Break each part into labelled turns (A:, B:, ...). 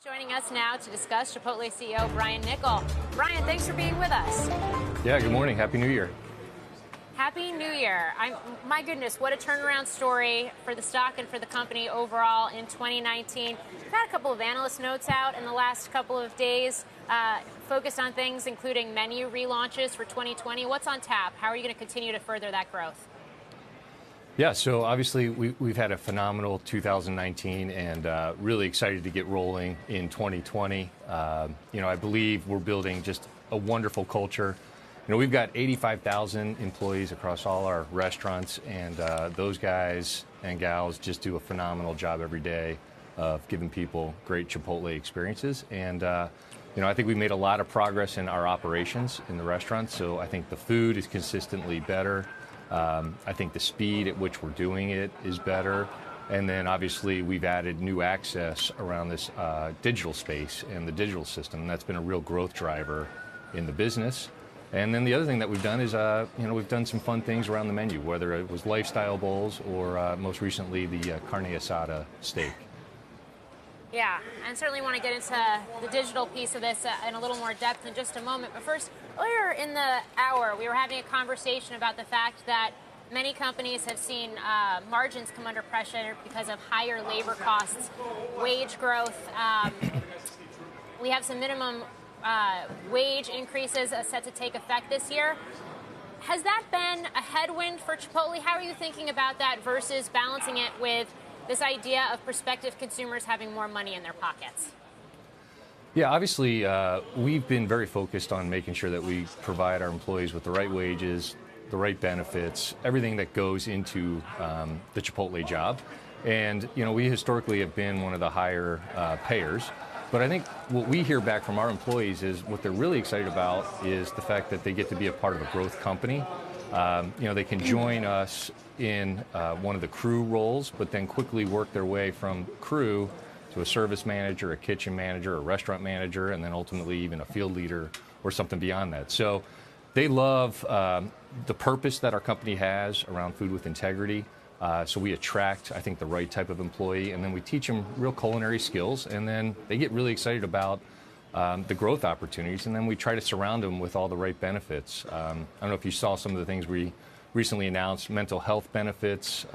A: Joining us now to discuss Chipotle CEO Brian Niccol. Brian, thanks for being with us.
B: Yeah, good morning. Happy New Year.
A: Happy New Year. My goodness, what a turnaround story for the stock and for the company overall in 2019. We've had a couple of analyst notes out in the last couple of days, focused on things including menu relaunches for 2020. What's on tap? How are you going to continue to further that growth?
B: Yeah, so obviously we've had a phenomenal 2019 and really excited to get rolling in 2020. I believe we're building just a wonderful culture. We've got 85,000 employees across all our restaurants, and those guys and gals just do a phenomenal job every day of giving people great Chipotle experiences. And, I think we made a lot of progress in our operations in the restaurants, so I think the food is consistently better. I think the speed at which we're doing it is better. And then obviously we've added new access around this digital space and the digital system. And that's been a real growth driver in the business. And then the other thing that we've done is, we've done some fun things around the menu, whether it was lifestyle bowls or most recently the carne asada steak.
A: Yeah, and certainly want to get into the digital piece of this in a little more depth in just a moment. But first, earlier in the hour, we were having a conversation about the fact that many companies have seen margins come under pressure because of higher labor costs, wage growth. We have some minimum wage increases set to take effect this year. Has that been a headwind for Chipotle? How are you thinking about that versus balancing it with this idea of prospective consumers having more money in their pockets?
B: Yeah, obviously, we've been very focused on making sure that we provide our employees with the right wages, the right benefits, everything that goes into the Chipotle job. And, we historically have been one of the higher payers. But I think what we hear back from our employees is what they're really excited about is the fact that they get to be a part of a growth company. They can join us in one of the crew roles, but then quickly work their way from crew to a service manager, a kitchen manager, a restaurant manager, and then ultimately even a field leader or something beyond that. So they love the purpose that our company has around food with integrity. So we attract, I think, the right type of employee, and then we teach them real culinary skills, and then they get really excited about the growth opportunities, and then we try to surround them with all the right benefits. I don't know if you saw some of the things we recently announced: mental health benefits,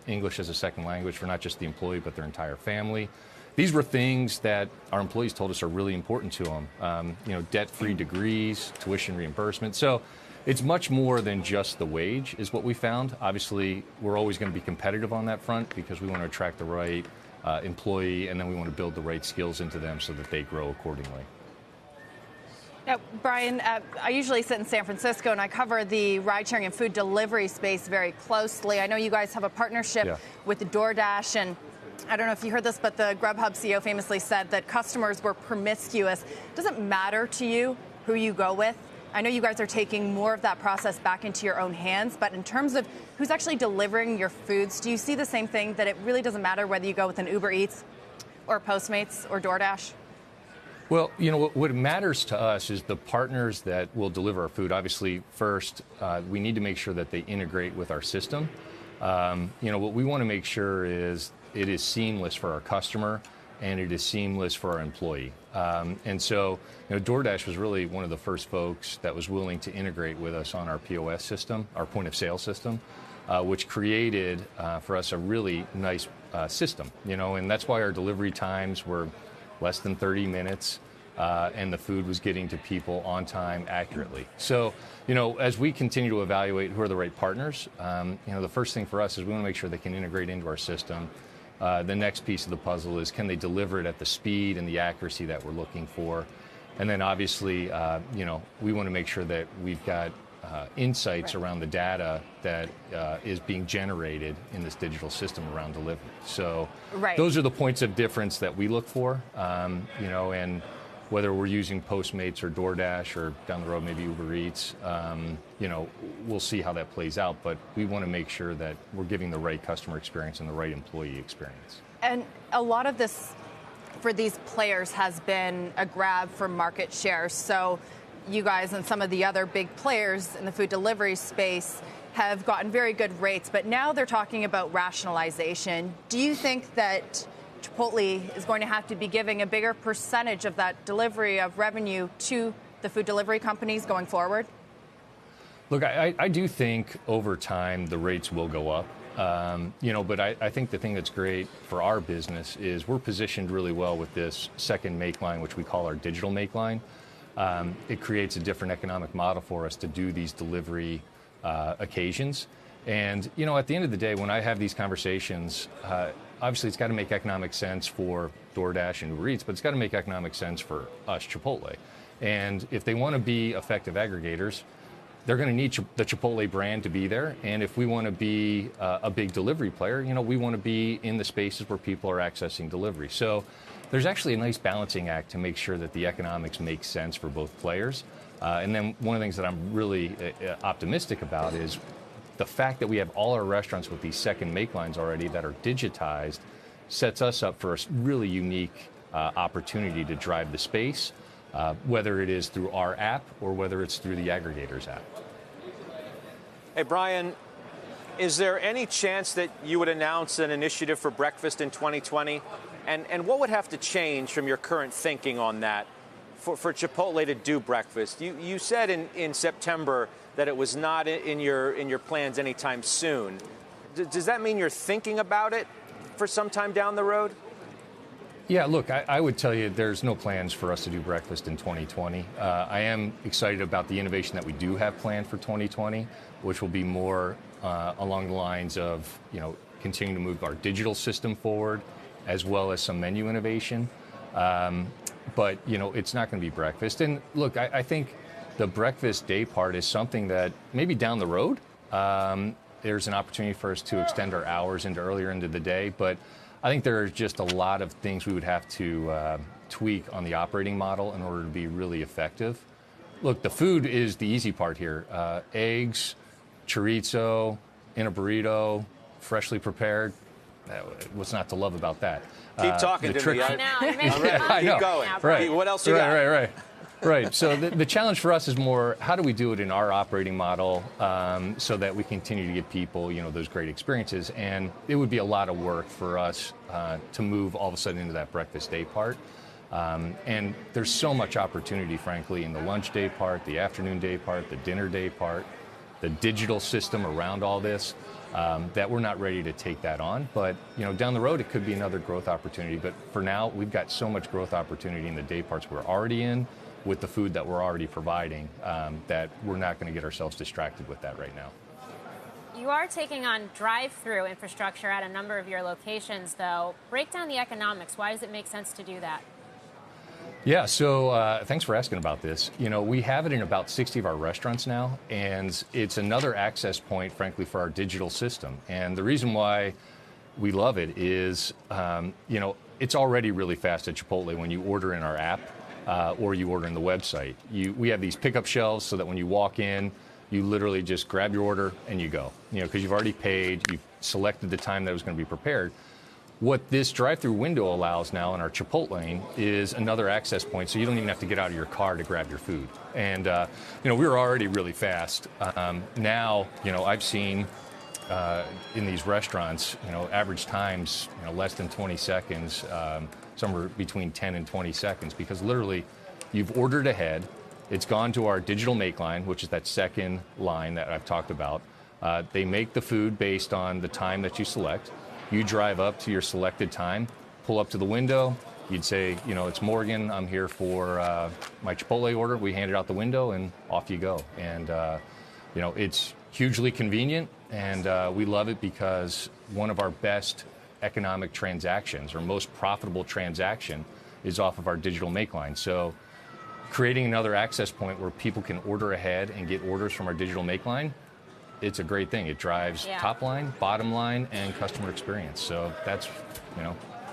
B: English as a second language for not just the employee but their entire family. These were things that our employees told us are really important to them. Debt-free degrees, tuition reimbursement. So it's much more than just the wage is what we found. Obviously, we're always going to be competitive on that front because we want to attract the right employee, and then we want to build the right skills into them so that they grow accordingly.
C: Now, Brian, I usually sit in San Francisco, and I cover the ride-sharing and food delivery space very closely. I know you guys have a partnership with DoorDash, and I don't know if you heard this, but the Grubhub CEO famously said that customers were promiscuous. Does it matter to you who you go with? I know you guys are taking more of that process back into your own hands, but in terms of who's actually delivering your foods, do you see the same thing, that it really doesn't matter whether you go with an Uber Eats or Postmates or DoorDash?
B: Well, what matters to us is the partners that will deliver our food. Obviously, first, we need to make sure that they integrate with our system. What we want to make sure is it is seamless for our customer and it is seamless for our employee. And so, DoorDash was really one of the first folks that was willing to integrate with us on our POS system, our point of sale system, which created for us a really nice system, and that's why our delivery times were less than 30 minutes, and the food was getting to people on time accurately. So, as we continue to evaluate who are the right partners, the first thing for us is we want to make sure they can integrate into our system. The next piece of the puzzle is, can they deliver it at the speed and the accuracy that we're looking for? And then obviously, we want to make sure that we've got insights around the data that is being generated in this digital system around delivery. So those are the points of difference that we look for, and whether we're using Postmates or DoorDash or down the road maybe Uber Eats, we'll see how that plays out. But we want to make sure that we're giving the right customer experience and the right employee experience.
C: And a lot of this for these players has been a grab for market share. So you guys and some of the other big players in the food delivery space have gotten very good rates, but now they're talking about rationalization. Do you think that Chipotle is going to have to be giving a bigger percentage of that delivery of revenue to the food delivery companies going forward?
B: Look, I do think over time the rates will go up. But I think the thing that's great for our business is we're positioned really well with this second make line, which we call our digital make line. It creates a different economic model for us to do these delivery occasions. And, at the end of the day, when I have these conversations, obviously it's got to make economic sense for DoorDash and Uber Eats, but it's got to make economic sense for us, Chipotle. And if they want to be effective aggregators, they're going to need the Chipotle brand to be there. And if we want to be a big delivery player, we want to be in the spaces where people are accessing delivery. So there's actually a nice balancing act to make sure that the economics make sense for both players. And then one of the things that I'm really optimistic about is the fact that we have all our restaurants with these second make lines already that are digitized sets us up for a really unique opportunity to drive the space, whether it is through our app or whether it's through the aggregators app.
D: Hey, Brian, is there any chance that you would announce an initiative for breakfast in 2020? And what would have to change from your current thinking on that for Chipotle to do breakfast? You said in September that it was not in your plans anytime soon. Does that mean you're thinking about it for some time down the road?
B: Yeah, look, I would tell you there's no plans for us to do breakfast in 2020. I am excited about the innovation that we do have planned for 2020, which will be more along the lines of, continuing to move our digital system forward, as well as some menu innovation. But, it's not going to be breakfast. And look, I think the breakfast day part is something that maybe down the road, there's an opportunity for us to extend our hours earlier into the day. But I think there are just a lot of things we would have to tweak on the operating model in order to be really effective. Look, the food is the easy part here. Eggs, chorizo, in a burrito, freshly prepared. What's not to love about that?
D: Keep talking to me.
A: I know.
D: Keep going.
B: Right.
D: What else you got?
B: Right. So the challenge for us is more, how do we do it in our operating model so that we continue to give people, those great experiences? And it would be a lot of work for us to move all of a sudden into that breakfast day part. And there's so much opportunity, frankly, in the lunch day part, the afternoon day part, the dinner day part, the digital system around all this, that we're not ready to take that on. But, down the road, it could be another growth opportunity. But for now, we've got so much growth opportunity in the day parts we're already in, with the food that we're already providing, that we're not going to get ourselves distracted with that right now.
A: You are taking on drive-through infrastructure at a number of your locations, though. Break down the economics. Why does it make sense to do that?
B: Yeah, so thanks for asking about this. We have it in about 60 of our restaurants now, and it's another access point, frankly, for our digital system. And the reason why we love it is, it's already really fast at Chipotle when you order in our app. Or you order in the website. We have these pickup shelves so that when you walk in, you literally just grab your order and you go. Because you've already paid, you've selected the time that it was going to be prepared. What this drive-through window allows now in our Chipotlane is another access point, so you don't even have to get out of your car to grab your food. And we were already really fast. Now, I've seen in these restaurants, average times, less than 20 seconds. Somewhere between 10 and 20 seconds, because literally you've ordered ahead, it's gone to our digital make line, which is that second line that I've talked about. They make the food based on the time that you select. You drive up to your selected time, pull up to the window, you'd say, it's Morgan, I'm here for my Chipotle order. We hand it out the window and off you go. And, it's hugely convenient, and we love it because one of our best economic transactions or most profitable transaction is off of our digital make line. So creating another access point where people can order ahead and get orders from our digital make line, it's a great thing. It drives top line, bottom line, and customer experience. So that's,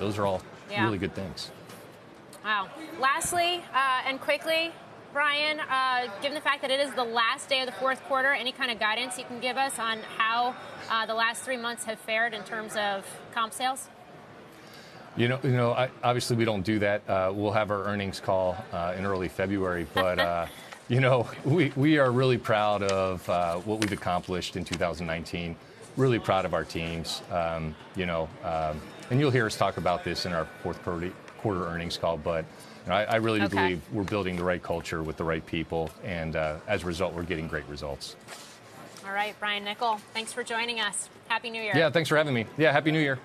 B: those are all really good things.
A: Wow. Lastly, and quickly, Brian, given the fact that it is the last day of the fourth quarter, any kind of guidance you can give us on how the last 3 months have fared in terms of comp sales?
B: Obviously we don't do that. We'll have our earnings call in early February, but we are really proud of what we've accomplished in 2019. Really proud of our teams. And you'll hear us talk about this in our fourth quarter earnings call. But I really do believe we're building the right culture with the right people. And as a result, we're getting great results.
A: All right, Brian Niccol, thanks for joining us. Happy New Year.
B: Yeah, thanks for having me. Yeah, Happy New Year.